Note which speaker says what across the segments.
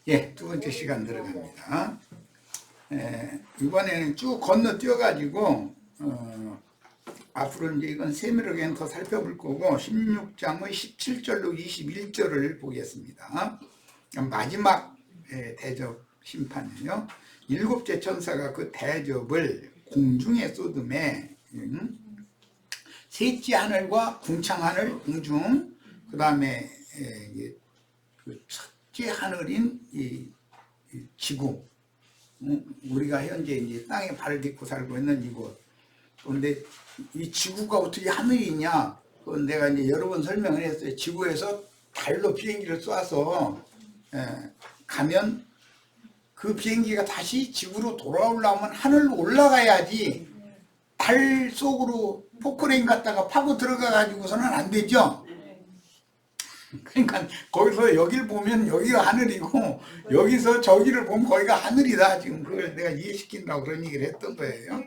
Speaker 1: 예, 두 번째 시간 들어갑니다. 이번에는 쭉 건너뛰어 가지고 앞으로 이제 이건 세밀하게 더 살펴볼 거고 16장의 17절로 21절을 보겠습니다. 마지막 대접 심판이에요. 일곱째 천사가 그 대접을 공중에 쏟음에 셋째 하늘과 궁창 하늘 공중, 그 다음에 그 첫째 하늘인 이 지구, 우리가 현재 이제 땅에 발을 딛고 살고 있는 이곳. 그런데 이 지구가 어떻게 하늘이냐? 그건 내가 이제 여러 번 설명을 했어요. 지구에서 달로 비행기를 쏴서 가면 그 비행기가 다시 지구로 돌아오려면 하늘로 올라가야지 달 속으로 포크레인 갖다가 파고 들어가 가지고서는 안 되죠. 그러니까 거기서 여기를 보면 여기가 하늘이고 여기서 저기를 보면 거기가 하늘이다. 지금 그걸 내가 이해시킨다고 그런 얘기를 했던 거예요.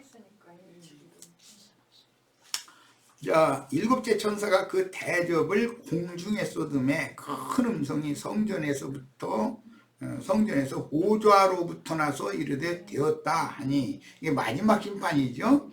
Speaker 1: 자, 일곱째 천사가 그 대접을 공중에 쏟음에 큰 음성이 성전에서 보좌로부터 나서 이르되 되었다 하니, 이게 마지막 심판이죠.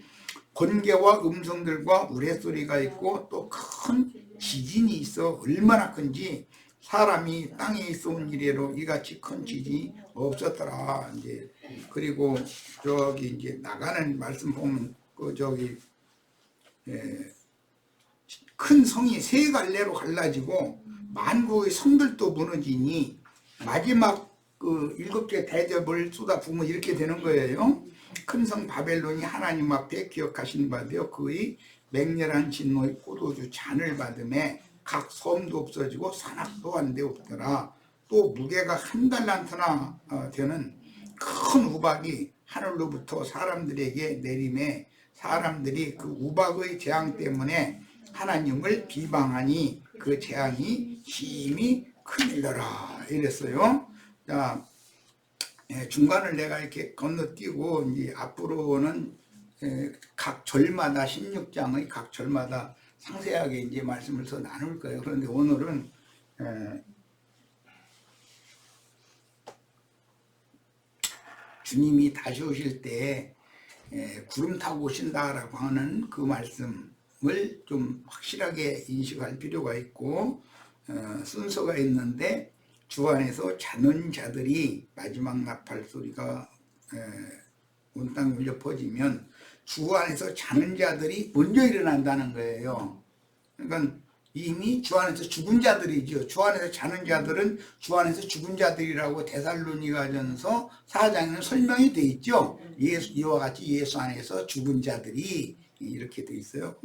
Speaker 1: 번개와 음성들과 우레소리가 있고 또 큰 지진이 있어 얼마나 큰지 사람이 땅에 있어온 이래로 이같이 큰 지진이 없었더라. 이제 그리고 저기 이제 나가는 말씀 보면 그 저기 큰 성이 세 갈래로 갈라지고 만국의 성들도 무너지니 마지막 그 일곱째 대접을 쏟아 부으면 이렇게 되는 거예요. 큰 성 바벨론이 하나님 앞에 기억하신 바 되어 그의 맹렬한 진노의 포도주 잔을 받음에 각 섬도 없어지고 산악도 한데 없더라. 또 무게가 한 달란트나 되는 큰 우박이 하늘로부터 사람들에게 내림에 사람들이 그 우박의 재앙 때문에 하나님을 비방하니 그 재앙이 심히 크니라 이랬어요. 자, 중간을 내가 이렇게 건너뛰고 이제 앞으로는 각 절마다 16장의 각 절마다 상세하게 이제 말씀을 더 나눌 거예요. 그런데 오늘은 주님이 다시 오실 때 구름 타고 오신다라고 하는 그 말씀을 좀 확실하게 인식할 필요가 있고, 순서가 있는데 주 안에서 자는 자들이 마지막 나팔 소리가 온 땅에 울려 퍼지면 주 안에서 자는 자들이 먼저 일어난다는 거예요. 그러니까 이미 주 안에서 죽은 자들이죠. 주 안에서 자는 자들은 주 안에서 죽은 자들이라고 데살로니가전서 4장에는 설명이 돼 있죠. 이와 같이 예수 안에서 죽은 자들이 이렇게 돼 있어요.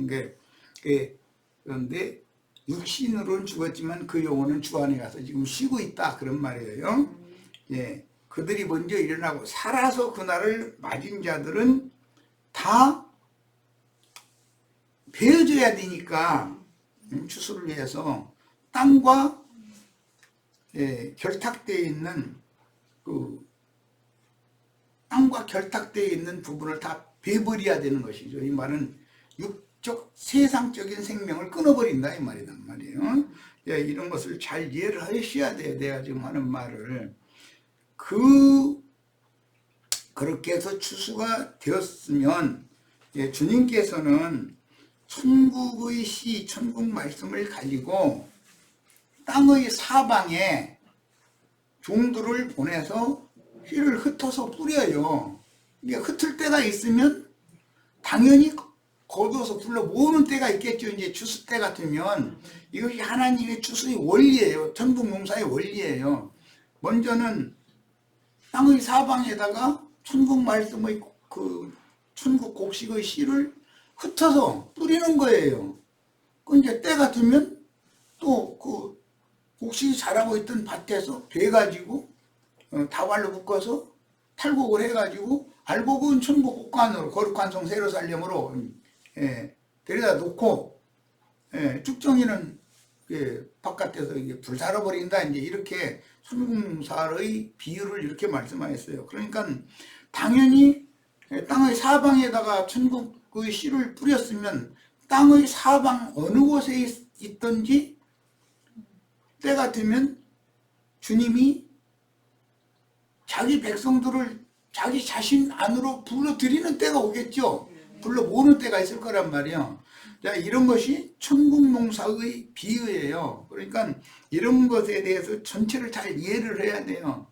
Speaker 1: 그런데 육신으로는 죽었지만 그 영혼은 주 안에 가서 지금 쉬고 있다, 그런 말이에요. 예, 그들이 먼저 일어나고 살아서 그날을 맞은 자들은 다 베어져야 되니까 추수를 위해서 땅과 결탁되어 있는 땅과 결탁되어 있는 부분을 다 베버려야 되는 것이죠. 이 말은 육적 세상적인 생명을 끊어버린다 이 말이란 말이에요. 이런 것을 잘 이해를 하셔야 돼요. 내가 지금 하는 말을. 그렇게 해서 추수가 되었으면 주님께서는 천국의 시, 천국 말씀을 가지고 땅의 사방에 종들을 보내서 씨를 흩어서 뿌려요. 이게 흩을 때가 있으면 당연히 거두어서 불러 모으는 때가 있겠죠. 이제 추수 때 같으면 이것이 하나님의 추수의 원리예요. 천국 농사의 원리예요. 먼저는 땅의 사방에다가 천국 말씀의 그 천국 곡식의 씨를 흩어서 뿌리는 거예요. 그 이제 때 같으면 또 그 곡식이 자라고 있던 밭에서 베가지고 다발로 묶어서 탈곡을 해가지고 알곡은 천국 곡간으로 거룩한 성 세루살렘으로 데려다 놓고 쭉정이는 바깥에서 이게 불살아버린다, 이제 이렇게 천국사의 비유를 이렇게 말씀하셨어요. 그러니까 당연히 땅의 사방에다가 천국의 씨를 뿌렸으면 땅의 사방 어느 곳에 있든지 때 같으면 주님이 자기 백성들을 자기 자신 안으로 불러들이는 때가 오겠죠. 불러 모으는 때가 있을 거란 말이에요. 자, 이런 것이 천국농사의 비유예요. 그러니까 이런 것에 대해서 전체를 잘 이해를 해야 돼요.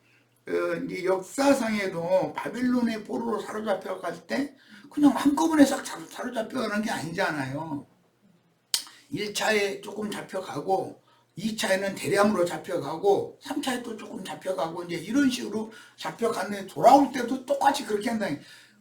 Speaker 1: 이제 역사상에도 바빌론의 포로로 사로잡혀 갈 때 그냥 한꺼번에 싹 사로잡혀가는 게 아니잖아요. 1차에 조금 잡혀가고 2차에는 대량으로 잡혀가고 3차에 또 조금 잡혀가고 이제 이런 식으로 잡혀갔는데 돌아올 때도 똑같이 그렇게 한다.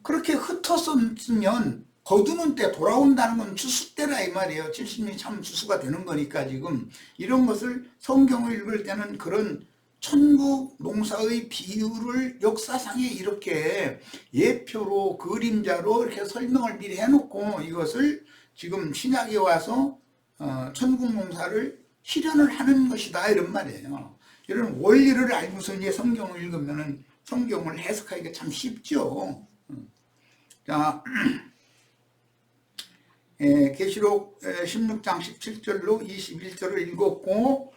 Speaker 1: 그렇게 흩었으면 거두는 때 돌아온다는 건 추수 때라 이 말이에요. 70년이 참 추수가 되는 거니까 지금 이런 것을 성경을 읽을 때는 그런 천국 농사의 비유를 역사상에 이렇게 예표로 그림자로 이렇게 설명을 미리 해놓고 이것을 지금 신약에 와서 천국 농사를 실현을 하는 것이다 이런 말이에요. 이런 원리를 알고서 이제 성경을 읽으면은 성경을 해석하기가 참 쉽죠. 자, 계시록 16장 17절로 21절을 읽었고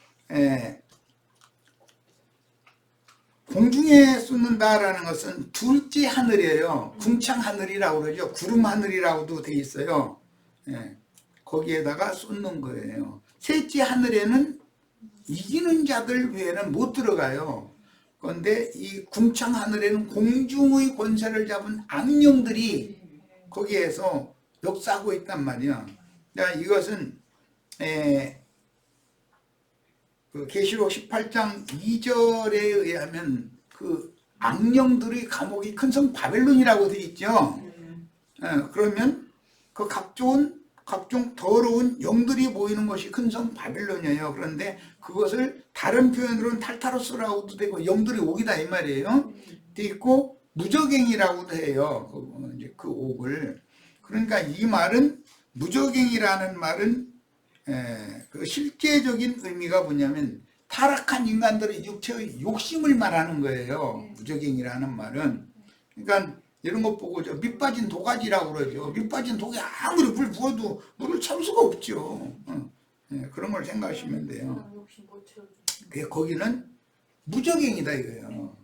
Speaker 1: 공중에 쏟는다라는 것은 둘째 하늘이에요. 궁창 하늘이라고 그러죠. 구름 하늘이라고도 돼 있어요. 거기에다가 쏟는 거예요. 셋째 하늘에는 이기는 자들 외에는 못 들어가요. 그런데 이 궁창 하늘에는 공중의 권세를 잡은 악령들이 거기에서 역사하고 있단 말이야. 이것은 그 계시록 18장 2절에 의하면 그 악령들의 감옥이 큰 성 바벨론이라고 되어 있죠. 그러면 그 각종 더러운 영들이 모이는 것이 큰 성 바벨론이에요. 그런데 그것을 다른 표현으로는 탈타로스라고도 되고 영들이 옥이다 이 말이에요. 돼 있고 무저갱이라고도 해요. 그 옥을. 그러니까 이 말은 무저갱이라는 말은 그 실제적인 의미가 뭐냐면 타락한 인간들의 육체의 욕심을 말하는 거예요. 무저갱이라는 말은. 그러니까 이런 거 보고 저 밑빠진 도가지라고 그러죠. 밑빠진 독에 아무리 물 부어도 물을 채울 수가 없죠. 그런 걸 생각하시면 돼요. 거기는 무저갱이다 이거예요.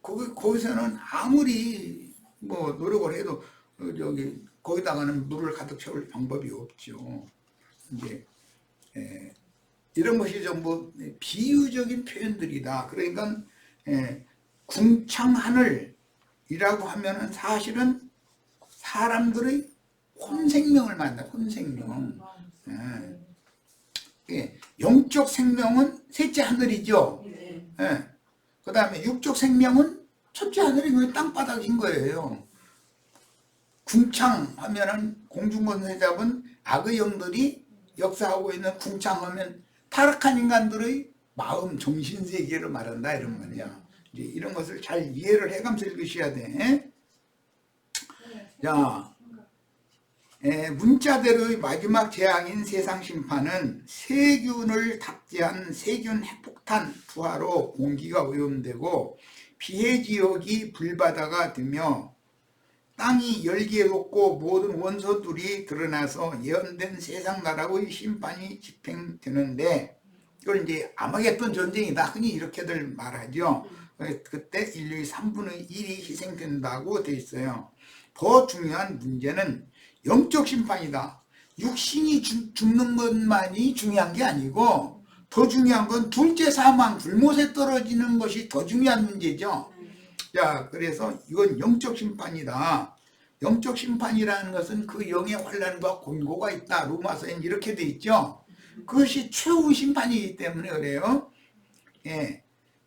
Speaker 1: 거기서는 아무리 뭐 노력을 해도 거기다가는 물을 가득 채울 방법이 없죠. 이제 이런 것이 전부 비유적인 표현들이다. 그러니까 궁창하늘이라고 하면은 사실은 사람들의 혼생명을 말한다. 혼생명. 영적 생명은 셋째 하늘이죠. 그 다음에 육적 생명은 첫째 하늘이 땅바닥인 거예요. 궁창하면은 공중권세 잡은 악의 영들이 역사하고 있는 궁창하면 타락한 인간들의 마음, 정신 세계를 말한다 이런 말이야. 이제 이런 것을 잘 이해를 해가면서 읽으셔야 돼. 자, 문자대로의 마지막 재앙인 세상 심판은 세균을 탑재한 세균 핵폭탄 투하로 공기가 오염되고 피해 지역이 불바다가 되며 땅이 열기에 녹고 모든 원소들이 드러나서 예언된 세상 나라의 심판이 집행되는데 이걸 이제 아마겟돈 전쟁이다 흔히 이렇게들 말하죠. 그때 인류의 3분의 1이 희생된다고 돼 있어요. 더 중요한 문제는 영적 심판이다. 육신이 죽는 것만이 중요한 게 아니고 더 중요한 건 둘째 사망, 불못에 떨어지는 것이 더 중요한 문제죠. 자, 그래서 이건 영적 심판이다. 영적 심판이라는 것은 그 영의 환난과 곤고가 있다. 로마서엔 이렇게 돼 있죠. 그것이 최후 심판이기 때문에 그래요.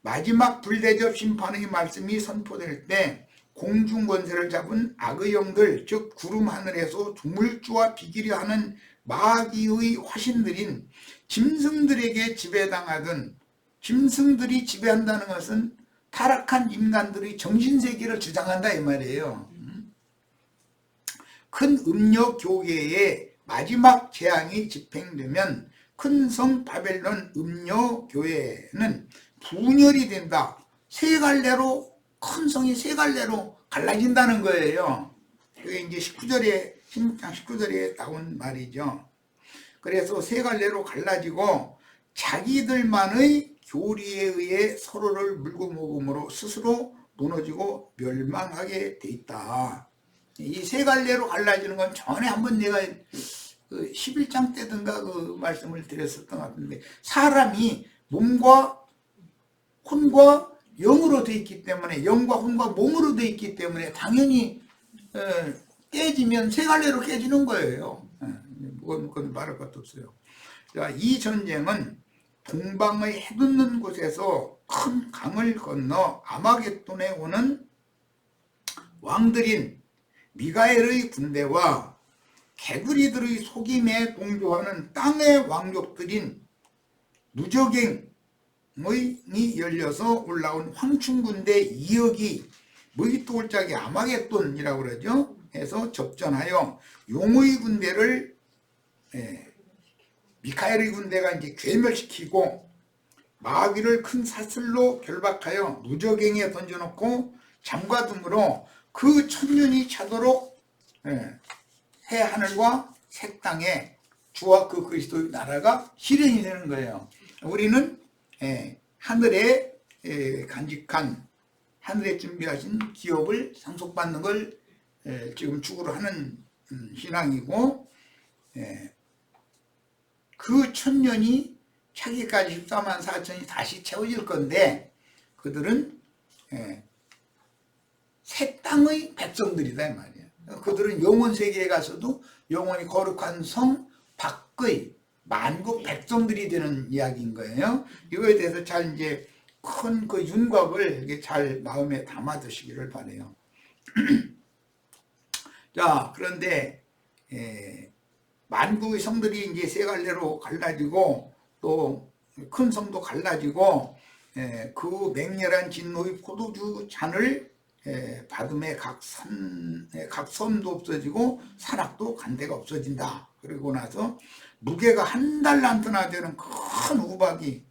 Speaker 1: 마지막 불대접 심판의 말씀이 선포될 때 공중 권세를 잡은 악의 영들, 즉 구름 하늘에서 두물주와 비기려 하는 마귀의 화신들인 짐승들에게 지배당하던, 짐승들이 지배한다는 것은 타락한 인간들의 정신세계를 주장한다 이 말이에요. 큰 음녀 교회의 마지막 재앙이 집행되면 큰 성 바벨론 음녀 교회는 분열이 된다. 세 갈래로, 큰 성이 세 갈래로 갈라진다는 거예요. 그게 이제 16장 19절에 나온 말이죠. 그래서 세 갈래로 갈라지고 자기들만의 교리에 의해 서로를 물고 먹음으로 스스로 무너지고 멸망하게 돼 있다. 이 세 갈래로 갈라지는 건 전에 한번 내가 그 11장 때든가 그 말씀을 드렸었던 것 같은데, 사람이 몸과 혼과 영으로 돼 있기 때문에, 영과 혼과 몸으로 돼 있기 때문에 당연히 깨지면 세 갈래로 깨지는 거예요. 그건 말할 것도 없어요. 자, 이 전쟁은 동방의 해돋는 곳에서 큰 강을 건너 아마겟돈에 오는 왕들인 미가엘의 군대와 개구리들의 속임에 동조하는 땅의 왕족들인 무저갱이 열려서 올라온 황충군대 2억이 무기토골짜기 아마겟돈이라고 그러죠. 해서 접전하여 용의 군대를 미카엘의 군대가 이제 괴멸시키고 마귀를 큰 사슬로 결박하여 무저갱이에 던져놓고 잠가둠으로 그 천년이 차도록 해 하늘과 새 땅에 주와 그 그리스도의 나라가 실현이 되는 거예요. 우리는 하늘에 간직한, 하늘에 준비하신 기업을 상속받는 걸 지금 축으로 하는 신앙이고, 그 천년이 차기까지 14만 4천이 다시 채워질 건데, 그들은 새 땅의 백성들이다 이 말이에요. 그들은 영원 세계에 가서도 영원히 거룩한 성 밖의 만국 백성들이 되는 이야기인 거예요. 이거에 대해서 잘 이제 큰 그 윤곽을 잘 마음에 담아 두시기를 바라요. 자, 그런데 만국의 성들이 이제 세 갈래로 갈라지고 또 큰 성도 갈라지고 그 맹렬한 진노의 포도주 잔을 받음에 각 섬도 없어지고 산악도 간데가 없어진다. 그리고 나서 무게가 한 달란트나 되는 큰 우박이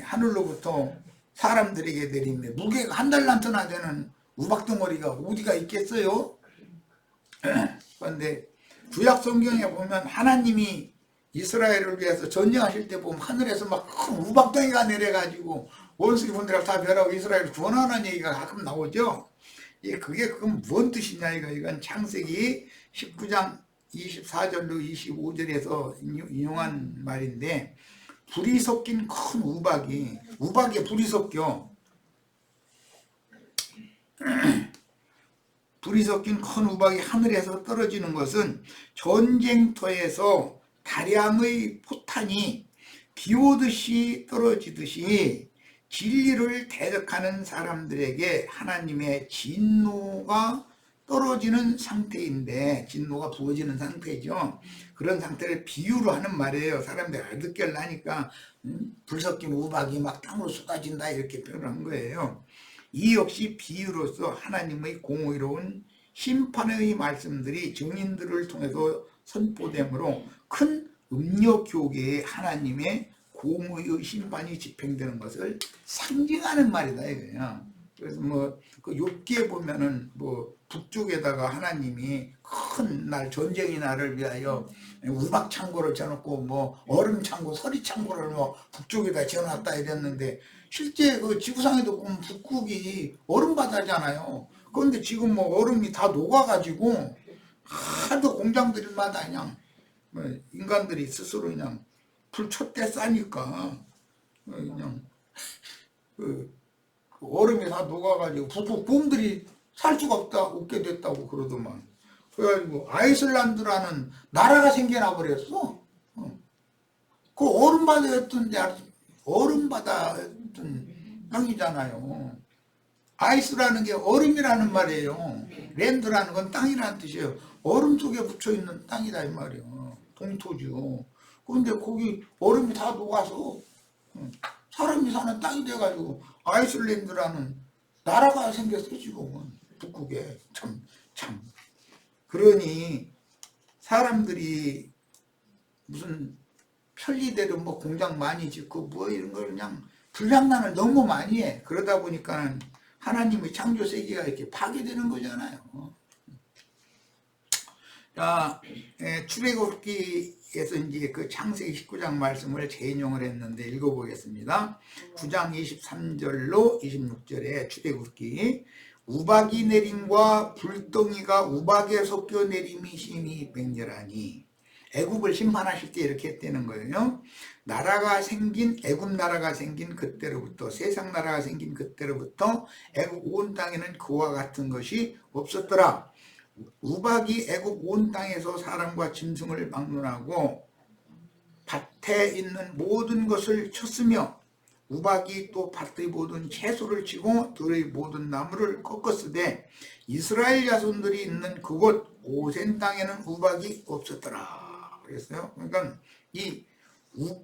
Speaker 1: 하늘로부터 사람들에게 내리며, 무게가 한 달란트나 되는 우박덩어리가 어디가 있겠어요? 그런데 구약 성경에 보면 하나님이 이스라엘을 위해서 전쟁하실 때 보면 하늘에서 막 큰 우박덩이가 내려가지고 원수의 군대를 다 멸하고 이스라엘을 구원하는 얘기가 가끔 나오죠. 그건 뭔 뜻이냐, 이건 창세기 19장 24절로 25절에서 인용한 말인데, 불이 섞인 큰 우박에 불이 섞여 불이 섞인 큰 우박이 하늘에서 떨어지는 것은 전쟁터에서 다량의 포탄이 비 오듯이 떨어지듯이 진리를 대적하는 사람들에게 하나님의 진노가 떨어지는 상태인데, 진노가 부어지는 상태죠. 그런 상태를 비유로 하는 말이에요. 사람들이 알듣게 하려니까 불 섞인 우박이 막 땅으로 쏟아진다 이렇게 표현한 거예요. 이 역시 비유로서 하나님의 공의로운 심판의 말씀들이 증인들을 통해서 선포되므로 큰 음력교계에 하나님의 공의의 심판이 집행되는 것을 상징하는 말이다 이거예요. 그래서 그 욥기에 보면은 북쪽에다가 하나님이 큰 날, 전쟁의 날을 위하여 우박 창고를 지어놓고 얼음 창고, 서리 창고를 북쪽에다 지어놨다 이랬는데, 실제 그 지구상에도 보면 북극이 얼음 바다잖아요. 그런데 지금 얼음이 다 녹아가지고 하도 공장들마다 그냥 인간들이 스스로 그냥 불 쳤대 싸니까 그냥 그 얼음이 다 녹아가지고 북극 곰들이 살 수가 없게 됐다고 그러더만. 그래가지고 아이슬란드라는 나라가 생겨나 버렸어. 그 얼음바다였던 땅이잖아요. 아이스라는 게 얼음이라는 말이에요. 랜드라는 건 땅이라는 뜻이에요. 얼음 속에 묻혀있는 땅이다 이 말이에요. 동토죠. 그런데 거기 얼음이 다 녹아서 사람이 사는 땅이 돼가지고 아이슬란드라는 나라가 생겼어요 지금은 북극에. 참 그러니 사람들이 무슨 편리대로 공장 많이 짓고 이런 걸 그냥 불량난을 너무 많이 해. 그러다 보니까 하나님의 창조 세계가 이렇게 파괴되는 거잖아요. 자, 출애굽기에서 이제 그 창세기 19장 말씀을 재인용을 했는데 읽어보겠습니다. 9장 23절로 26절에 출애굽기 우박이 내림과 불덩이가 우박에 섞여 내림이 심히 맹렬하니 애굽을 심판하실 때 이렇게 했다는 거예요. 나라가 생긴 애굽 나라가 생긴 그때로부터 세상 나라가 생긴 그때로부터 애굽 온 땅에는 그와 같은 것이 없었더라. 우박이 애굽 온 땅에서 사람과 짐승을 막론하고 밭에 있는 모든 것을 쳤으며 우박이 또 밭의 모든 채소를 치고 들의 모든 나무를 꺾었으되 이스라엘 자손들이 있는 그곳 고센 땅에는 우박이 없었더라 그랬어요. 그러니까 이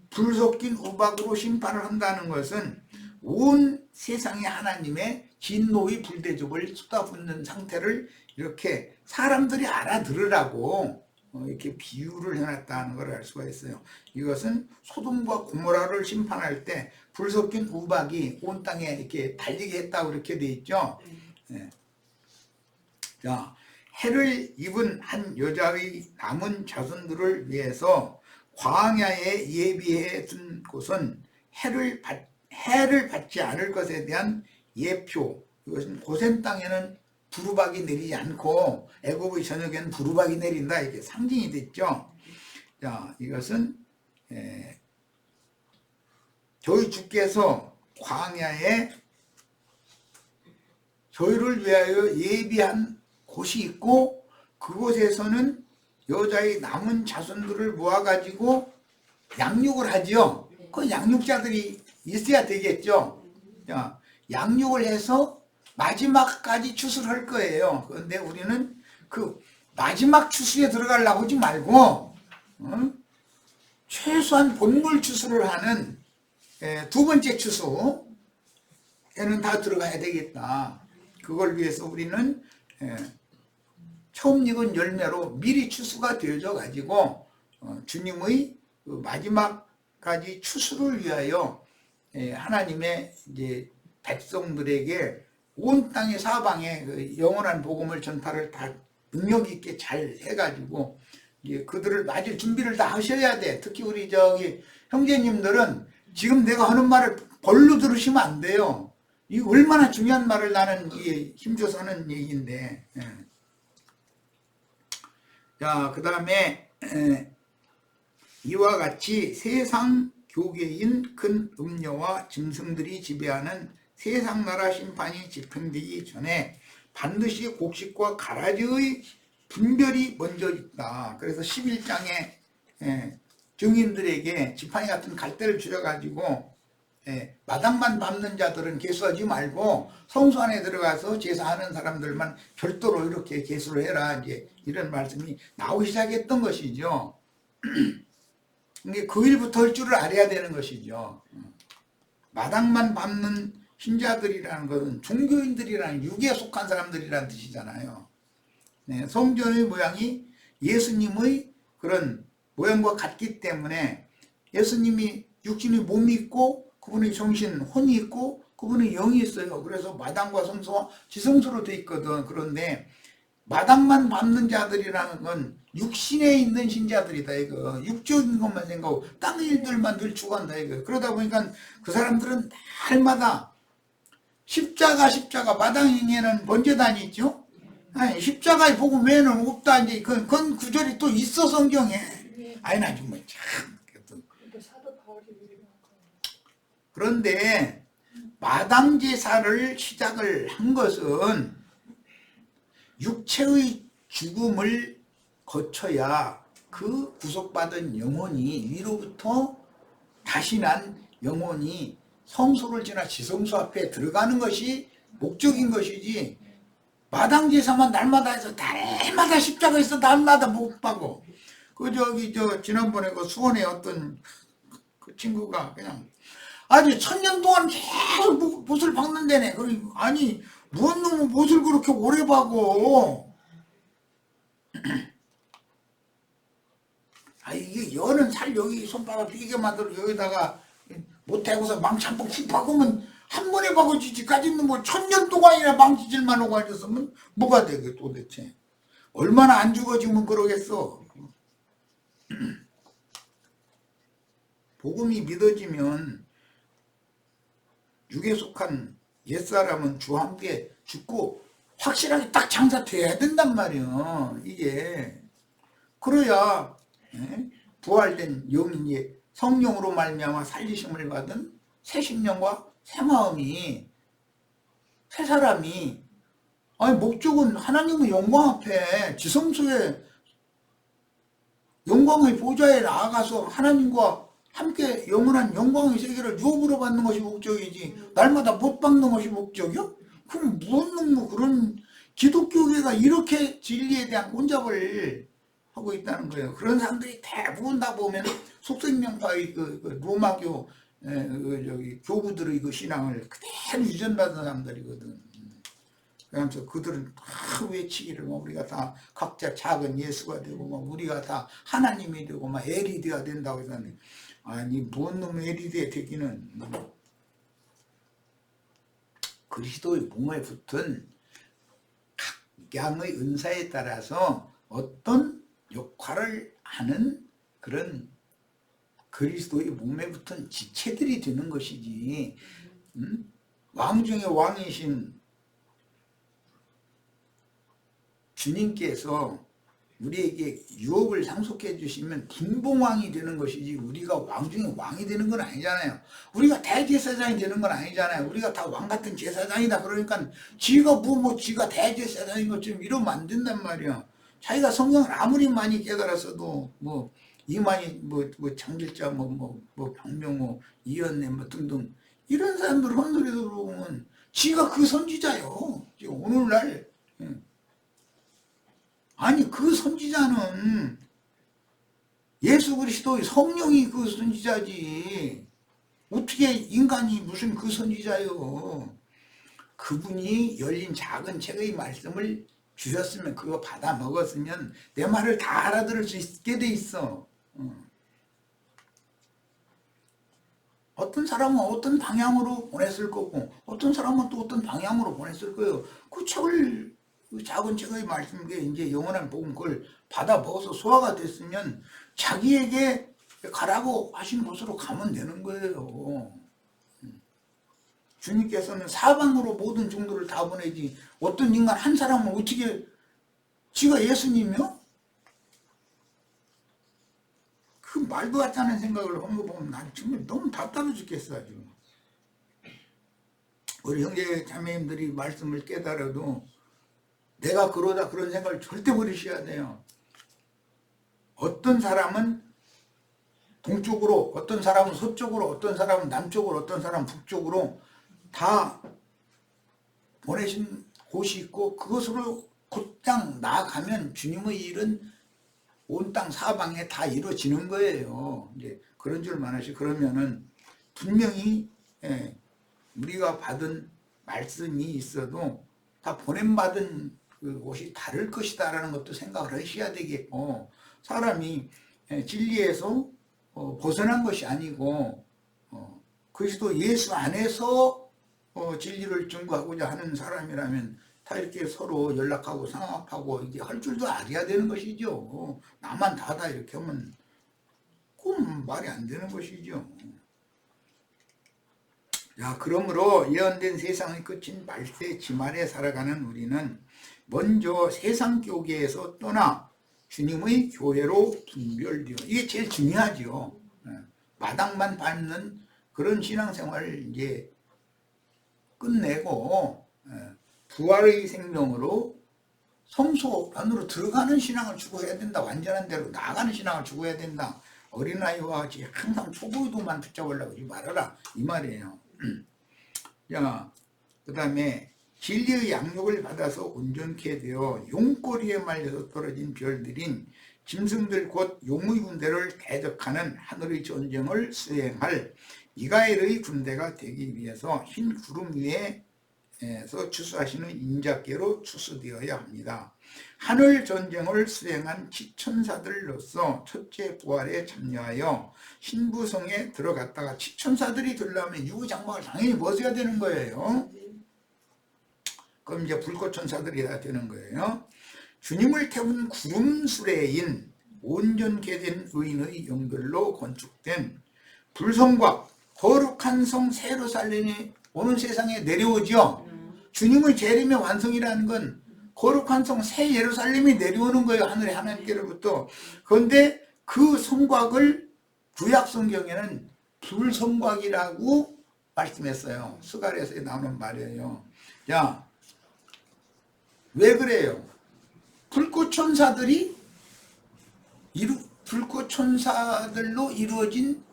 Speaker 1: 불 섞인 우박으로 심판을 한다는 것은 온 세상에 하나님의 진노의 불대접을 쏟아붓는 상태를 이렇게 사람들이 알아들으라고 이렇게 비유를 해놨다는 걸 알 수가 있어요. 이것은 소돔과 고모라를 심판할 때 불 섞인 우박이 온 땅에 이렇게 달리게 했다고 이렇게 돼 있죠. 네. 자, 해를 입은 한 여자의 남은 자손들을 위해서 광야에 예비해 둔 곳은 해를 받지 않을 것에 대한 예표. 이것은 고센 땅에는 부르박이 내리지 않고 애굽의 전역에는 부르박이 내린다 이게 상징이 됐죠. 자, 이것은 저희 주께서 광야에 저희를 위하여 예비한 곳이 있고 그곳에서는 여자의 남은 자손들을 모아가지고 양육을 하죠. 그 양육자들이 있어야 되겠죠. 자, 양육을 해서 마지막까지 추수할 거예요. 그런데 우리는 그 마지막 추수에 들어가려고 하지 말고 최소한 본물 추수를 하는 두 번째 추수에는 다 들어가야 되겠다. 그걸 위해서 우리는 처음 익은 열매로 미리 추수가 되어져 가지고 주님의 그 마지막까지 추수를 위하여 하나님의 이제 백성들에게 온 땅의 사방에 그 영원한 복음을 전파를 다 능력 있게 잘 해가지고 이제 그들을 맞을 준비를 다 하셔야 돼. 특히 우리 저기 형제님들은 지금 내가 하는 말을 벌로 들으시면 안 돼요. 이 얼마나 중요한 말을 나는 힘줘서 하는 얘기인데. 자, 그 다음에 이와 같이 세상 교계인 큰 음녀와 짐승들이 지배하는 세상 나라 심판이 집행되기 전에 반드시 곡식과 가라지의 분별이 먼저 있다. 그래서 11장에 증인들에게 지팡이 같은 갈대를 주셔가지고 마당만 밟는 자들은 계수하지 말고 성소 안에 들어가서 제사하는 사람들만 별도로 이렇게 계수를 해라. 이제 이런 말씀이 나오기 시작했던 것이죠. 근데 그 일부터 할 줄을 알아야 되는 것이죠. 마당만 밟는 신자들이라는 것은 종교인들이라는 육에 속한 사람들이라는 뜻이잖아요. 네, 성전의 모양이 예수님의 그런 모양과 같기 때문에 예수님이 육신의 몸이 있고 그분의 정신, 혼이 있고 그분의 영이 있어요. 그래서 마당과 성소와 지성소로 되어 있거든. 그런데 마당만 밟는 자들이라는 건 육신에 있는 신자들이다 이거. 육적인 것만 생각하고 땅의 일들만 늘 추구한다 이거. 그러다 보니까 그 사람들은 날마다 십자가 마당에는 번제단이 있죠. 아니, 십자가의 복음 외에는 없다 이제 그건 구절이 또 있어 성경에. 아니 나 좀 참. 그런데 마당 제사를 시작을 한 것은 육체의 죽음을 거쳐야 그 구속받은 영혼이 위로부터 다시 난 영혼이 성소를 지나 지성소 앞에 들어가는 것이 목적인 것이지 마당 제사만 날마다 해서 날마다 십자가 있어 날마다 못 박고 저 지난번에 그 수원에 어떤 그 친구가 그냥 아니 1000년 동안 계속 못을 박는다네. 아니 무슨 놈은 못을 그렇게 오래 박어. 아 이게 여는 살 여기 손바닥 비게 만들어 여기다가 못하고서 망치 한번 훅 박으면 한 번에 박아지지. 까지는 뭐 1000년 동안이나 망치질만 하고 앉았으면 뭐가 되게 도대체. 얼마나 안 죽어지면 그러겠어. 복음이 믿어지면 육에 속한 옛사람은 주와 함께 죽고 확실하게 딱 장사돼야 된단 말이야. 이게 그래야 부활된 영이 성령으로 말미암아 살리심을 받은 새 심령과 새 마음이 새 사람이 아니 목적은 하나님의 영광 앞에 지성소에 영광의 보좌에 나아가서 하나님과 함께 영원한 영광의 세계를 유업으로 받는 것이 목적이지 날마다 못 받는 것이 목적이야? 그럼 무슨 뭐 그런 기독교계가 이렇게 진리에 대한 혼잡을 하고 있다는 거예요. 그런 사람들이 대부분 다 보면 속생명파의 그 로마교 저기 교부들의 그 신앙을 그대로 유전받은 사람들이거든. 그래서 그들은 다 외치기를 뭐 우리가 다 각자 작은 예수가 되고 뭐 우리가 다 하나님이 되고 막 에리드가 된다고 해서 아니 뭔 놈의 에리드에 되기는 그리스도의 몸에 붙은 각양의 은사에 따라서 어떤 역할을 하는 그런 그리스도의 몸에 붙은 지체들이 되는 것이지 왕 중에 왕이신 주님께서 우리에게 유업을 상속해 주시면 빈봉왕이 되는 것이지 우리가 왕 중에 왕이 되는 건 아니잖아요. 우리가 대제사장이 되는 건 아니잖아요. 우리가 다 왕 같은 제사장이다 그러니까 지가 뭐 지가 대제사장인 것처럼 이러면 안 된단 말이야. 자기가 성경을 아무리 많이 깨달았어도 뭐 이만희 뭐 장길자 뭐 박명호 이현래 뭐 등등 이런 사람들 헛소리 들어보면 지가 그 선지자요. 오늘날 아니 그 선지자는 예수 그리스도의 성령이 그 선지자지 어떻게 인간이 무슨 그 선지자요. 그분이 열린 작은 책의 말씀을 주셨으면 그거 받아 먹었으면 내 말을 다 알아들을 수 있게 돼 있어. 어떤 사람은 어떤 방향으로 보냈을 거고 어떤 사람은 또 어떤 방향으로 보냈을 거예요. 그 책을 그 작은 책의 말씀에 이제 영원한 복음 그걸 받아 먹어서 소화가 됐으면 자기에게 가라고 하신 곳으로 가면 되는 거예요. 주님께서는 사방으로 모든 종들을 다 보내지 어떤 인간 한 사람은 어떻게 지가 예수님이요? 그 말도 같지 않은 생각을 한 거 보면 난 정말 너무 답답해 죽겠어. 지금 우리 형제 자매님들이 말씀을 깨달아도 내가 그러다 그런 생각을 절대 버리셔야 돼요. 어떤 사람은 동쪽으로, 어떤 사람은 서쪽으로, 어떤 사람은 남쪽으로, 어떤 사람은 북쪽으로 다 보내신 곳이 있고 그것으로 곧장 나아가면 주님의 일은 온 땅 사방에 다 이루어지는 거예요. 이제 그런 줄만 아시. 그러면은 분명히 우리가 받은 말씀이 있어도 다 보냄받은 그 곳이 다를 것이다라는 것도 생각을 하셔야 되겠고 사람이 진리에서 벗어난 것이 아니고 그리스도 예수 안에서 진리를 증거하고자 하는 사람이라면 다 이렇게 서로 연락하고 상합하고 이게 할 줄도 알아야 되는 것이죠. 나만 다다 이렇게 하면 그건 말이 안 되는 것이죠. 자, 그러므로 예언된 세상의 끝인 말세 지말에 살아가는 우리는 먼저 세상 교계에서 떠나 주님의 교회로 분별되어 이게 제일 중요하죠. 마당만 밟는 그런 신앙생활을 이제 끝내고 부활의 생명으로 성소 안으로 들어가는 신앙을 추구해야 된다. 완전한 대로 나아가는 신앙을 추구해야 된다. 어린아이와 같이 항상 초보의도만 붙잡으려고 하지 말아라 이 말이에요. 자, 그 다음에 진리의 양육을 받아서 온전케 되어 용꼬리에 말려서 떨어진 별들인 짐승들 곧 용의 군대를 대적하는 하늘의 전쟁을 수행할 미가엘의 군대가 되기 위해서 흰 구름 위에서 추수하시는 인자께로 추수되어야 합니다. 하늘 전쟁을 수행한 지천사들로서 첫째 부활에 참여하여 신부성에 들어갔다가 지천사들이 되려면 유구장막을 당연히 벗어야 되는 거예요. 그럼 이제 불꽃천사들이 다 되는 거예요. 주님을 태운 구름 수레인 온전케 된 의인의 연결로 건축된 불성과 거룩한 성 새 예루살렘이 오는 세상에 내려오죠. 주님의 재림의 완성이라는 건 거룩한 성 새 예루살렘이 내려오는 거예요. 하늘에 하나님께로부터. 그런데 그 성곽을 구약 성경에는 불성곽이라고 말씀했어요. 스가랴서에 나오는 말이에요. 야, 왜 그래요? 불꽃천사들로 이루어진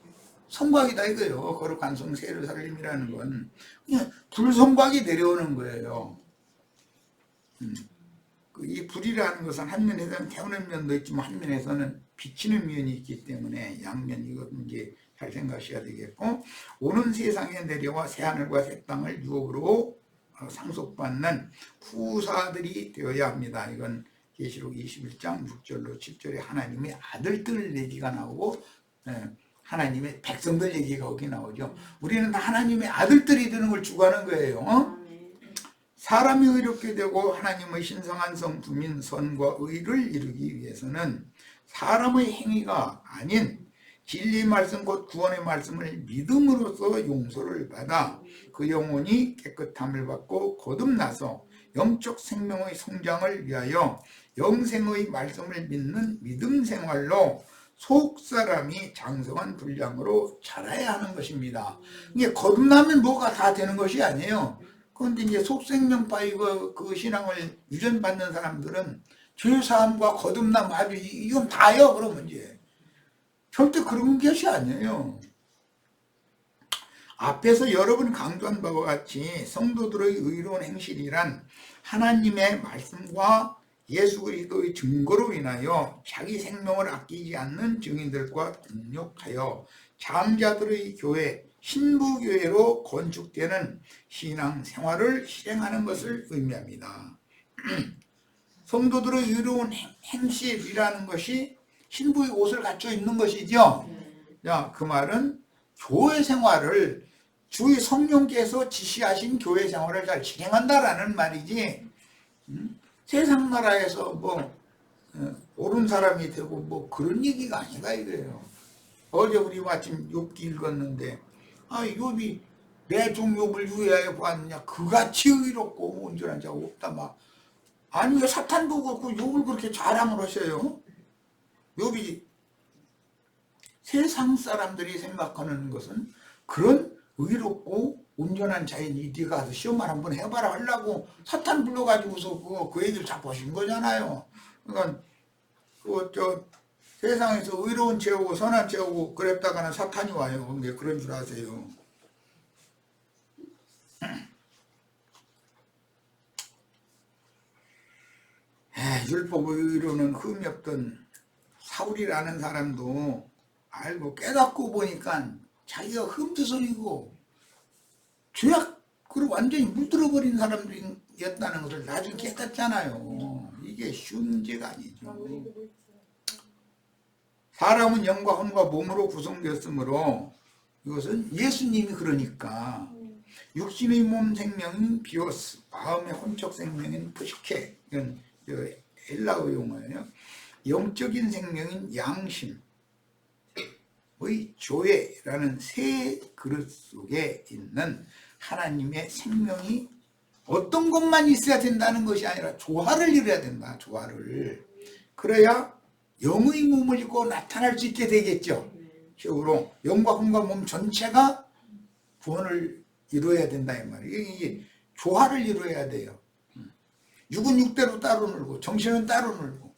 Speaker 1: 성곽이다 이거예요. 거룩한 성 새 예루살렘이라는 건 그냥 불성곽이 내려오는 거예요. 이 불이라는 것은 한 면에서는 태우는 면도 있지만 한 면에서는 비치는 면이 있기 때문에 양면 이것은 이제 잘 생각하셔야 되겠고, 오는 세상에 내려와 새하늘과 새 땅을 유업으로 상속받는 후사들이 되어야 합니다. 이건 계시록 21장 6절로 7절에 하나님의 아들들 얘기가 나오고 하나님의 백성들 얘기가 거기 나오죠. 우리는 다 하나님의 아들들이 되는 걸 추구하는 거예요. 사람이 의롭게 되고 하나님의 신성한 성품인 선과 의를 이루기 위해서는 사람의 행위가 아닌 진리 말씀 곧 구원의 말씀을 믿음으로써 용서를 받아 그 영혼이 깨끗함을 받고 거듭나서 영적 생명의 성장을 위하여 영생의 말씀을 믿는 믿음 생활로 속사람이 장성한 분량으로 자라야 하는 것입니다. 이게 거듭나면 뭐가 다 되는 것이 아니에요. 그런데 이제 속생명파의 그 신앙을 유전받는 사람들은 죄사함과 거듭남 아주 이건 다요. 그러면 이제 절대 그런 것이 아니에요. 앞에서 여러 번 강조한 바와 같이 성도들의 의로운 행실이란 하나님의 말씀과 예수 그리스도의 증거로 인하여 자기 생명을 아끼지 않는 증인들과 동력하여 장자들의 교회, 신부교회로 건축되는 신앙 생활을 실행하는 것을 의미합니다. 성도들의 의로운 행실이라는 것이 신부의 옷을 갖춰 입는 것이죠. 자, 그 말은 교회 생활을 주의 성령께서 지시하신 교회 생활을 잘 진행한다라는 말이지, 세상 나라에서 뭐 옳은 사람이 되고 뭐 그런 얘기가 아니다 이거예요. 어제 우리 마침 욥기 읽었는데 욥이 내 종 욥을 유해하여 보았느냐 그같이 의롭고 온전한 자가 없다 막. 아니 왜 사탄도 그렇고 욥을 그렇게 자랑을 하셔요? 욥이 세상 사람들이 생각하는 것은 그런 의롭고 온전한 자인이 네가 가서 시험을 한번 해봐라 하려고 사탄 불러가지고서 그 얘기를 자꾸 하신 거잖아요. 그러니까 세상에서 의로운 죄하고 선한 죄하고 그랬다가는 사탄이 와요. 왜 그런 줄 아세요? 율법의 의로는 흠이 없던 사울이라는 사람도 알고 깨닫고 보니까 자기가 흠투성이고 죄악으로 완전히 물들어버린 사람들이었다는 것을 나중에 깨닫잖아요. 이게 쉬운 문제가 아니죠. 사람은 영과 혼과 몸으로 구성되었으므로 이것은 예수님이 그러니까 육신의 몸 생명인 비오스, 마음의 혼적 생명인 푸시케, 이건 헬라어 용어예요. 영적인 생명인 양심의 조회라는 새 그릇 속에 있는 하나님의 생명이 어떤 것만 있어야 된다는 것이 아니라 조화를 이루어야 된다. 조화를. 그래야 영의 몸을 입고 나타날 수 있게 되겠죠. 식으로 영과 혼과 몸 전체가 구원을 이루어야 된다 이 말이에요. 이게 조화를 이루어야 돼요. 육은 육대로 따로 놀고 정신은 따로 놀고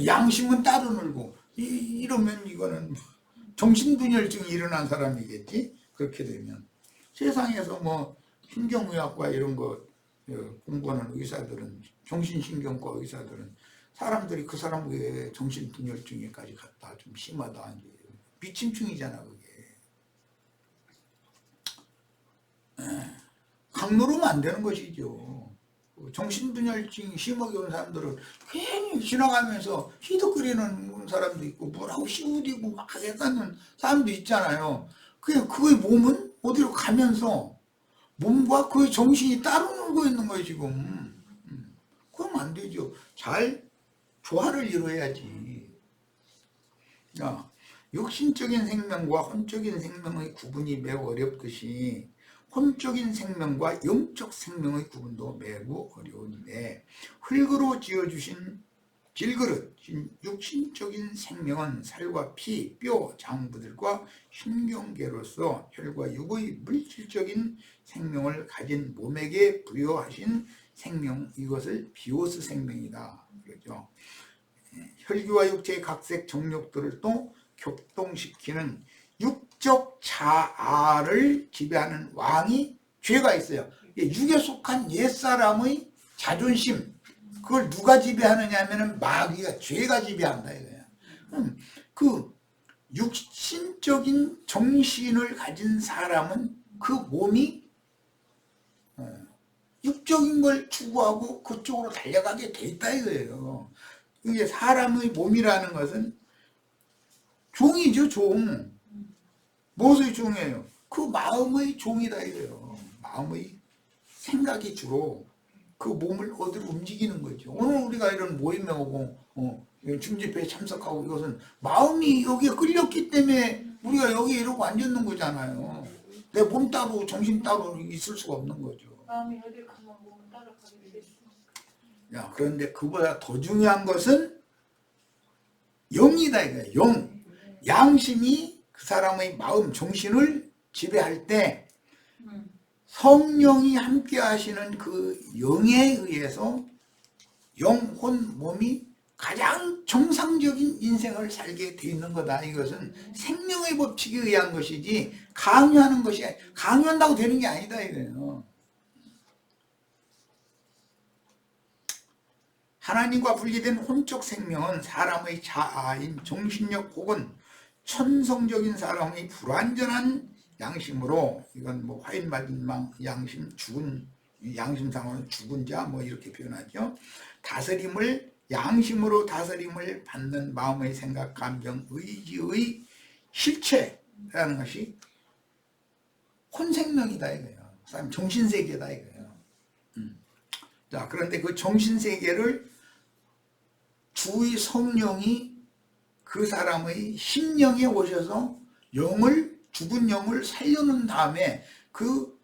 Speaker 1: 양심은 따로 놀고 이러면 이거는 정신분열증이 일어난 사람이겠지. 그렇게 되면 세상에서 뭐 신경의학과 이런 거 공부하는 의사들은, 정신신경과 의사들은 사람들이 그 사람의 정신분열증에까지 갔다 좀 심하다. 비침증이잖아 그게. 강노르면 안 되는 것이죠. 정신분열증이 심하게 온 사람들은 괜히 지나가면서 희덕거리는 사람도 있고 뭐라고 시우디고 막 하겠다는 사람도 있잖아요. 그의 몸은 어디로 가면서 몸과 그의 정신이 따로 놀고 있는 거예요 지금. 그러면 안 되죠. 잘 조화를 이루어야지. 자, 육신적인 생명과 혼적인 생명의 구분이 매우 어렵듯이 혼적인 생명과 영적 생명의 구분도 매우 어려운데, 흙으로 지어주신 질그릇, 육신적인 생명은 살과 피, 뼈, 장부들과 신경계로서 혈과 육의 물질적인 생명을 가진 몸에게 부여하신 생명, 이것을 비오스 생명이다. 그렇죠. 혈기와 육체의 각색 정욕들을 또 격동시키는 육적 자아를 지배하는 왕이 죄가 있어요. 육에 속한 옛사람의 자존심, 그걸 누가 지배하느냐 하면은 마귀가, 죄가 지배한다 이거야. 그 육신적인 정신을 가진 사람은 그 몸이 육적인 걸 추구하고 그쪽으로 달려가게 돼 있다 이거예요. 이게 사람의 몸이라는 것은 종이죠, 종. 무엇의 종이에요? 그 마음의 종이다 이거예요. 마음의 생각이 주로 그 몸을 어디로 움직이는 거죠. 오늘 우리가 이런 모임에 오고 중집회에 참석하고, 이것은 마음이 여기에 끌렸기 때문에 우리가 여기 이러고 앉았는 거잖아요. 내 몸 따로 정신 따로 있을 수가 없는 거죠.
Speaker 2: 마음이 어디 가면 몸은 따라가게 돼 있으니까.
Speaker 1: 야, 그런데 그보다 더 중요한 것은 영이다 이거예요. 영. 양심이 그 사람의 마음, 정신을 지배할 때 성령이 함께 하시는 그 영에 의해서 영혼, 몸이 가장 정상적인 인생을 살게 돼 있는 거다. 이것은 생명의 법칙에 의한 것이지 강요하는 것이, 강요한다고 되는 게 아니다 이거예요. 하나님과 분리된 혼적 생명은 사람의 자아인 정신력 혹은 천성적인 사람의 불완전한 양심으로, 이건 뭐 화인 맞은 양심, 죽은 양심상으로는 죽은 자 뭐 이렇게 표현하죠. 다스림을, 양심으로 다스림을 받는 마음의 생각, 감정, 의지의 실체라는 것이 혼생명이다 이거예요. 사람 정신세계다 이거예요. 자, 그런데 그 정신세계를 주의 성령이 그 사람의 심령에 오셔서 죽은 영을 살려놓은 다음에 그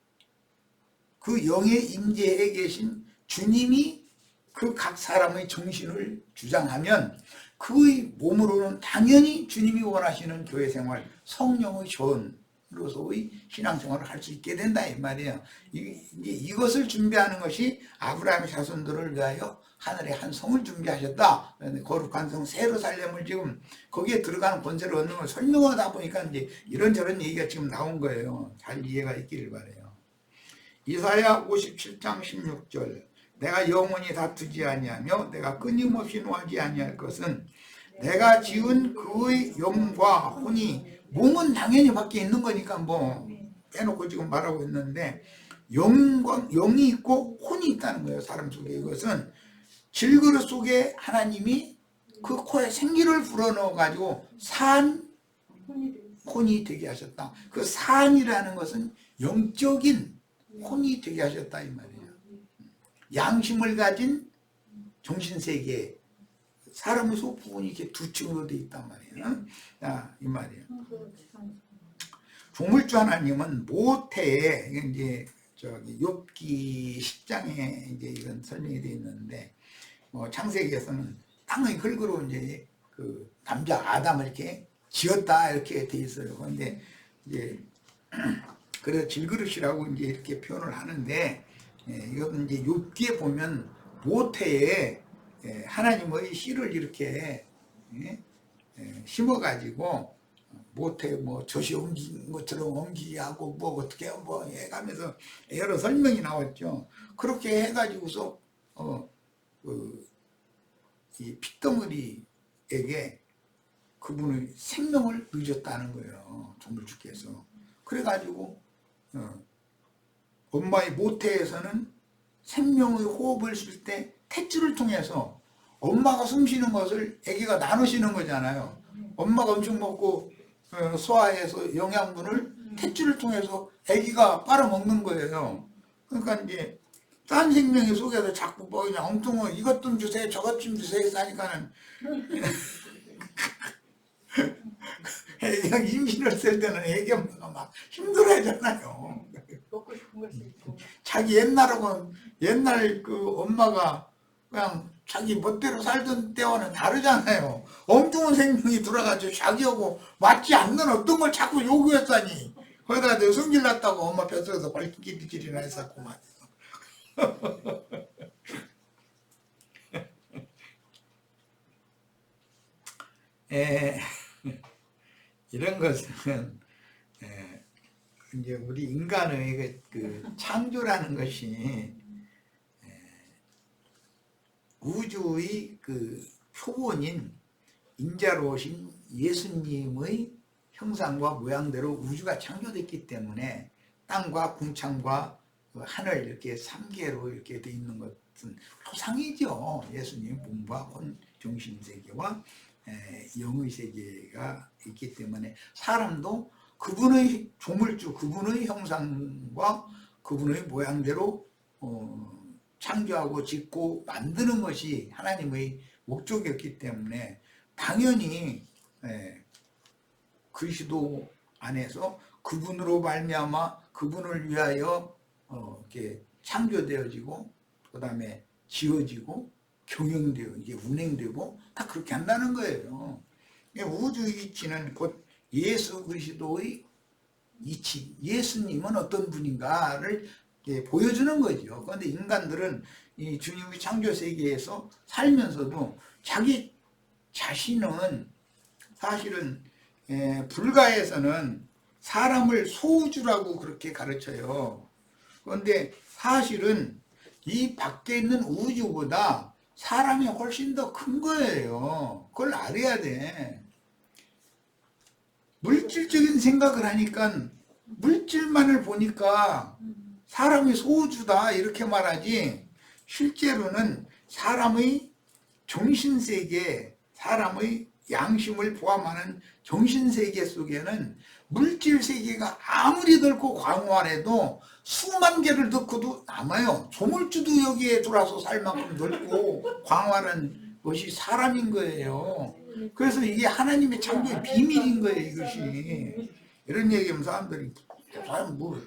Speaker 1: 영의 임재에 계신 주님이 그 각 사람의 정신을 주장하면 그의 몸으로는 당연히 주님이 원하시는 교회 생활, 성령의 전으로서의 신앙생활을 할 수 있게 된다 이 말이에요. 이것을 준비하는 것이 아브라함의 자손들을 위하여 하늘의 한 성을 준비하셨다. 거룩한 성 세르살렘을 지금 거기에 들어가는 권세를 얻는 걸 설명하다 보니까 이제 이런저런 얘기가 지금 나온 거예요. 잘 이해가 있기를 바라요. 이사야 57장 16절, 내가 영원히 다투지 아니하며 내가 끊임없이 노하지 아니할 것은 내가 지은 그의 영과 혼이, 몸은 당연히 밖에 있는 거니까 뭐 빼놓고 지금 말하고 있는데, 영이 있고 혼이 있다는 거예요. 사람 속에. 이것은 질그릇 속에 하나님이 그 코에 생기를 불어넣어 가지고 혼이 되게 하셨다. 그 산이라는 것은 영적인 혼이 되게 하셨다 이 말이에요. 양심을 가진 정신세계, 사람의 소부분이 이렇게 두 층으로 되어 있단 말이에요. 자, 이 말이에요. 조물주 하나님은 모태에, 이제 저기 욥기 10장에 이제 이런 설명이 되어 있는데, 창세기에서는 땅의 흙으로 이제 그 남자 아담을 이렇게 지었다 이렇게 돼 있어요. 그런데 이제 그래서 질그릇이라고 이제 이렇게 표현을 하는데, 이것은 이제 욥기에 보면 모태에 하나님의 씨를 이렇게 심어가지고 모태 뭐 젖이 옮긴 것처럼 옮기게 하고 뭐 어떻게 뭐 해가면서 여러 설명이 나왔죠. 그렇게 해가지고서 이 핏덩어리에게 그분의 생명을 누셨다는 거예요. 조물주께서. 그래가지고 엄마의 모태에서는 생명의 호흡을 쉴 때 탯줄을 통해서 엄마가 숨 쉬는 것을 아기가 나누시는 거잖아요. 엄마가 엄청 먹고 소화해서 영양분을 탯줄을 통해서 아기가 빨아먹는 거예요. 그러니까 이제 딴 생명이 속에서 자꾸 뭐 그냥 엉뚱한 이것 좀 주세요 저것 좀 주세요 하니까는 애기 임신을 쓸 때는 애기 엄마가 막 힘들어하잖아요.
Speaker 2: 먹고 싶은 것이 있고.
Speaker 1: 자기 옛날하고는 옛날 그 엄마가 그냥 자기 멋대로 살던 때와는 다르잖아요. 엉뚱한 생명이 들어가지고 자기하고 맞지 않는 어떤 걸 자꾸 요구했다니. 거기다가 내가 성질 났다고 엄마 뱃속에서 발길질이나 했었구만. 이런 것은 이제 우리 인간의 그 창조라는 것이 우주의 그 표본인 인자로우신 예수님의 형상과 모양대로 우주가 창조됐기 때문에 땅과 궁창과 하늘 이렇게 3개로 이렇게 돼 있는 것은 표상이죠. 예수님의 몸과 혼, 정신 세계와 영의 세계가 있기 때문에 사람도 그분의 조물주, 그분의 형상과 그분의 모양대로 창조하고 짓고 만드는 것이 하나님의 목적이었기 때문에 당연히 그리스도 안에서 그분으로 말미암아 그분을 위하여 이렇게 창조되어지고 그 다음에 지어지고 경영되어 이게 운행되고 다 그렇게 한다는 거예요. 우주의 이치는 곧 예수 그리스도의 이치, 예수님은 어떤 분인가를 보여주는 거죠. 그런데 인간들은 이 주님의 창조 세계에서 살면서도 자기 자신은 사실은 불가에서는 사람을 소우주라고 그렇게 가르쳐요. 그런데 사실은 이 밖에 있는 우주보다 사람이 훨씬 더 큰 거예요. 그걸 알아야 돼. 물질적인 생각을 하니까 물질만을 보니까 사람이 소우주다 이렇게 말하지 실제로는 사람의 정신세계, 사람의 양심을 포함하는 정신세계 속에는 물질세계가 아무리 넓고 광활해도 수만 개를 넣고도 남아요. 조물주도 여기에 들어와서 살 만큼 넓고 광활한 것이 사람인 거예요. 그래서 이게 하나님의 창조의 비밀인 거예요. 이것이. 이런 얘기하면 사람들이 사람 뭐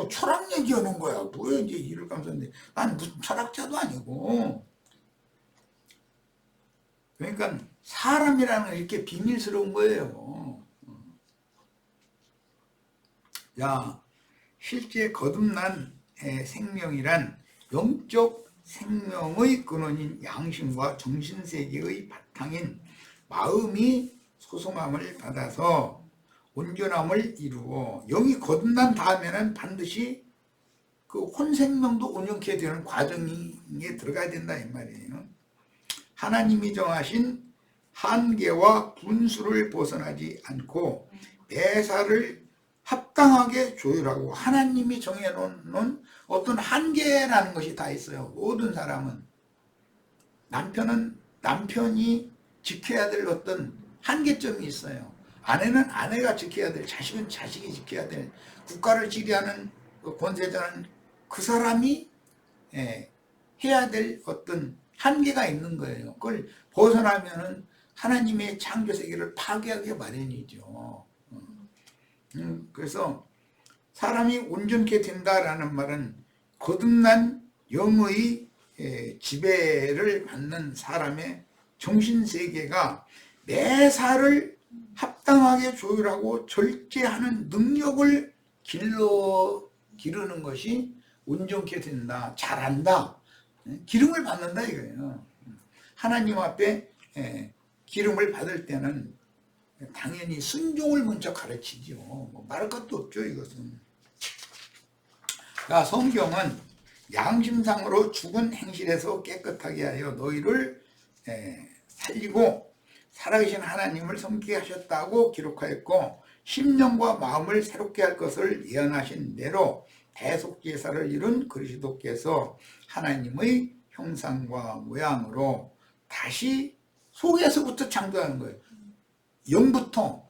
Speaker 1: 철학 얘기하는 거야. 뭐야 이제 이를 감쌌는데 난 무슨 철학자도 아니고. 그러니까 사람이라는 건 이렇게 비밀스러운 거예요. 야, 실제 거듭난 생명이란 영적 생명의 근원인 양심과 정신세계의 바탕인 마음이 소성함을 받아서 온전함을 이루어 영이 거듭난 다음에는 반드시 그 혼생명도 온전케 되는 과정에 들어가야 된다 이 말이에요. 하나님이 정하신 한계와 분수를 벗어나지 않고 매사를 합당하게 조율하고 하나님이 정해놓은 어떤 한계라는 것이 다 있어요. 모든 사람은 남편이 지켜야 될 어떤 한계점이 있어요. 아내는 아내가 지켜야 될, 자식은 자식이 지켜야 될, 국가를 지휘하는 권세자는 그 사람이 해야 될 어떤 한계가 있는 거예요. 그걸 벗어나면은 하나님의 창조 세계를 파괴하기 마련이죠. 그래서 사람이 온전케 된다라는 말은 거듭난 영의 지배를 받는 사람의 정신세계가 매사를 합당하게 조율하고 절제하는 능력을 기르는 것이 온전케 된다, 잘한다, 기름을 받는다 이거예요. 하나님 앞에 기름을 받을 때는 당연히 순종을 먼저 가르치죠. 뭐 말할 것도 없죠 이것은. 그러니까 성경은 양심상으로 죽은 행실에서 깨끗하게 하여 너희를 살리고 살아계신 하나님을 섬기게 하셨다고 기록하였고 심령과 마음을 새롭게 할 것을 예언하신 대로 대속제사를 이룬 그리스도께서 하나님의 형상과 모양으로 다시 속에서부터 창조하는 거예요. 영부터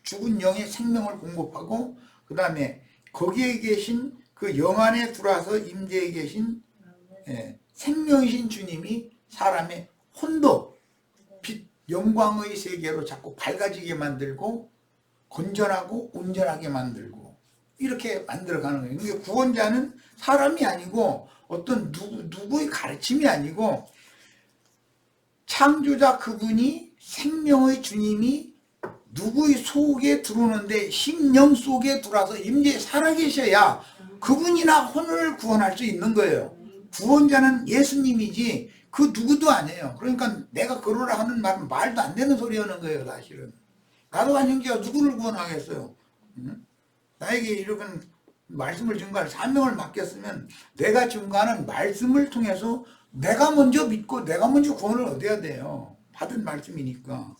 Speaker 1: 죽은 영의 생명을 공급하고 그 다음에 거기에 계신 그 영 안에 들어와서 임재해 계신 생명이신 주님이 사람의 혼도 빛 영광의 세계로 자꾸 밝아지게 만들고 건전하고 온전하게 만들고 이렇게 만들어가는 거예요. 그러니까 구원자는 사람이 아니고 어떤 누구의 가르침이 아니고 창조자 그분이 생명의 주님이 누구의 속에 들어오는데 심령 속에 들어와서 임재 살아계셔야 그분이나 혼을 구원할 수 있는 거예요. 구원자는 예수님이지 그 누구도 아니에요. 그러니까 내가 그러라 하는 말은 말도 안 되는 소리 하는 거예요. 사실은 나도 한 형제가 누구를 구원하겠어요. 나에게 이런 말씀을 증거할 사명을 맡겼으면 내가 증거하는 말씀을 통해서 내가 먼저 믿고 내가 먼저 구원을 얻어야 돼요. 받은 말씀이니까.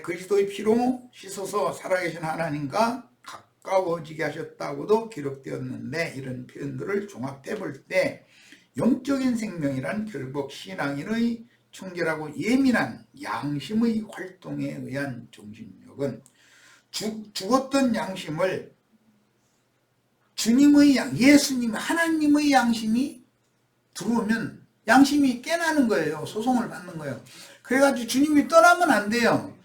Speaker 1: 그리스도의 피로 씻어서 살아계신 하나님과 가까워지게 하셨다고도 기록되었는데 이런 표현들을 종합해 볼 때 영적인 생명이란 결국 신앙인의 청결하고 예민한 양심의 활동에 의한 정신력은 죽었던 양심을 주님의 예수님 하나님의 양심이 들어오면 양심이 깨나는 거예요. 소송을 받는 거예요. 그래가지고 주님이 떠나면 안 돼요.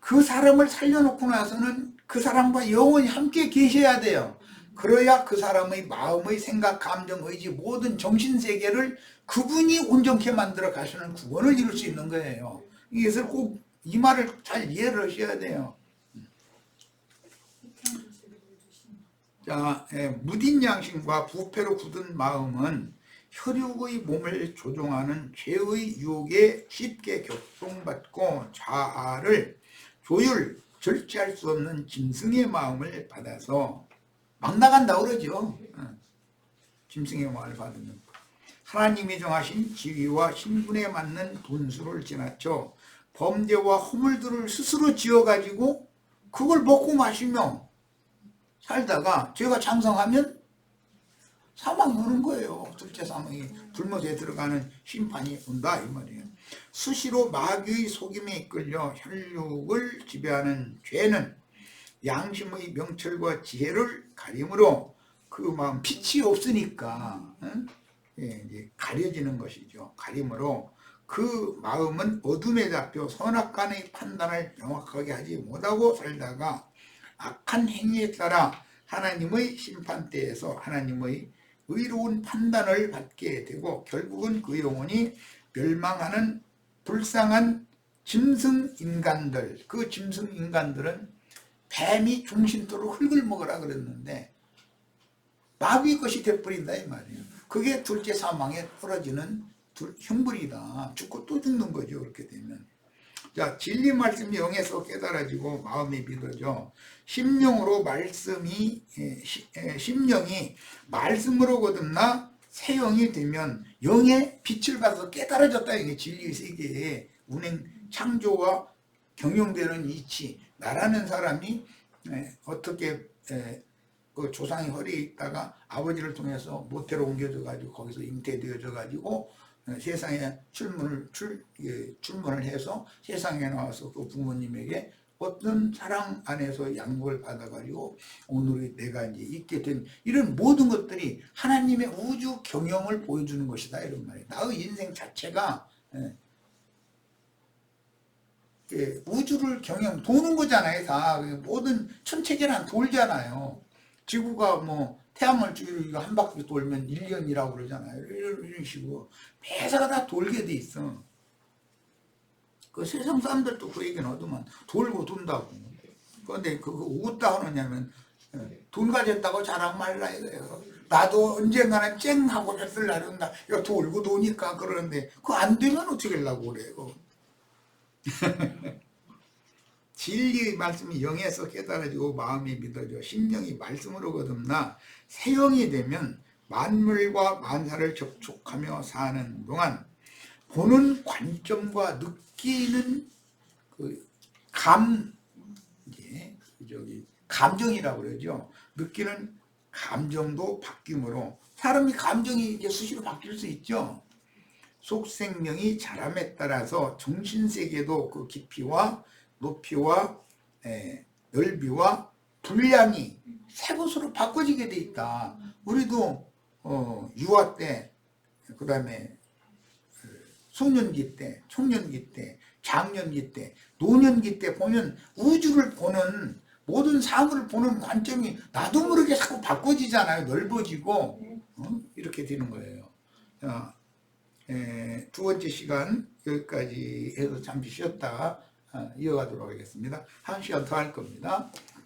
Speaker 1: 그 사람을 살려놓고 나서는 그 사람과 영원히 함께 계셔야 돼요. 그래야 그 사람의 마음의 생각, 감정, 의지 모든 정신세계를 그분이 온전케 만들어 가시는 구원을 이룰 수 있는 거예요. 이것을 꼭 이 말을 잘 이해를 하셔야 돼요. 자, 무딘 양심과 부패로 굳은 마음은 혈육의 몸을 조종하는 죄의 유혹에 쉽게 격동받고 자아를 절제할 수 없는 짐승의 마음을 받아서 막 나간다 그러죠. 짐승의 마음을 받으면 하나님이 정하신 지위와 신분에 맞는 분수를 지나쳐 범죄와 허물들을 스스로 지어가지고 그걸 먹고 마시며 살다가 죄가 장성하면 사망이 오는 거예요. 둘째 사망이 불못에 들어가는 심판이 온다 이 말이에요. 수시로 마귀의 속임에 이끌려 혈육을 지배하는 죄는 양심의 명철과 지혜를 가림으로 그 마음 빛이 없으니까 이제 가려지는 것이죠. 가림으로 그 마음은 어둠에 잡혀 선악간의 판단을 명확하게 하지 못하고 살다가 악한 행위에 따라 하나님의 심판대에서 하나님의 의로운 판단을 받게 되고 결국은 그 영혼이 멸망하는 불쌍한 짐승 인간들, 그 짐승 인간들은 뱀이 중심도로 흙을 먹으라 그랬는데 마귀의 것이 돼버린다 이 말이에요. 그게 둘째 사망에 떨어지는 형벌이다. 죽고 또 죽는 거죠. 그렇게 되면. 자, 진리 말씀이 영에서 깨달아지고 마음이 믿어져 심령으로 심령이 말씀으로 거듭나 새 영이 되면 영의 빛을 받아서 깨달아졌다. 이게 진리의 세계에 운행 창조와 경영되는 이치. 나라는 사람이 어떻게 그 조상이 허리에 있다가 아버지를 통해서 모태로 옮겨져 가지고 거기서 잉태되어져 가지고 세상에 출문을 해서 세상에 나와서 그 부모님에게 어떤 사랑 안에서 양육을 받아가지고 오늘의 내가 이제 있게 된 이런 모든 것들이 하나님의 우주 경영을 보여주는 것이다 이런 말이에요. 나의 인생 자체가 우주를 도는 거잖아요. 다 모든 천체계란 돌잖아요. 지구가 뭐 태양을 한 바퀴 돌면 1년이라고 그러잖아요. 이런 식으로 매사가 다 돌게 돼 있어. 그 세상 사람들도 그 얘기는 하더만 돌고 돈다고. 그런데 그거 어디다 하느냐면 돈 가졌다고 자랑 말라 이거예요. 나도 언젠가는 쨍 하고 뱃을 나른다. 이거 돌고 도니까 그러는데 그거 안 되면 어떻게 하려고 그래요. 진리의 말씀이 영에서 깨달아지고 마음이 믿어져 심령이 말씀으로 거듭나 새 영이 되면 만물과 만사를 접촉하며 사는 동안 보는 관점과 느끼는 그 감정이라고 그러죠. 느끼는 감정도 바뀌므로 사람이 감정이 이제 수시로 바뀔 수 있죠. 속생명이 자람에 따라서 정신세계도 그 깊이와 높이와 넓이와 분량이 새 것으로 바꿔지게 돼 있다. 우리도 유아 때, 그 다음에 소년기 때, 청년기 때, 장년기 때, 노년기 때 보면 우주를 보는 모든 사물을 보는 관점이 나도 모르게 자꾸 바꿔지잖아요. 넓어지고 이렇게 되는 거예요. 두 번째 시간 여기까지 해서 잠시 쉬었다가 이어가도록 하겠습니다. 한 시간 더 할 겁니다.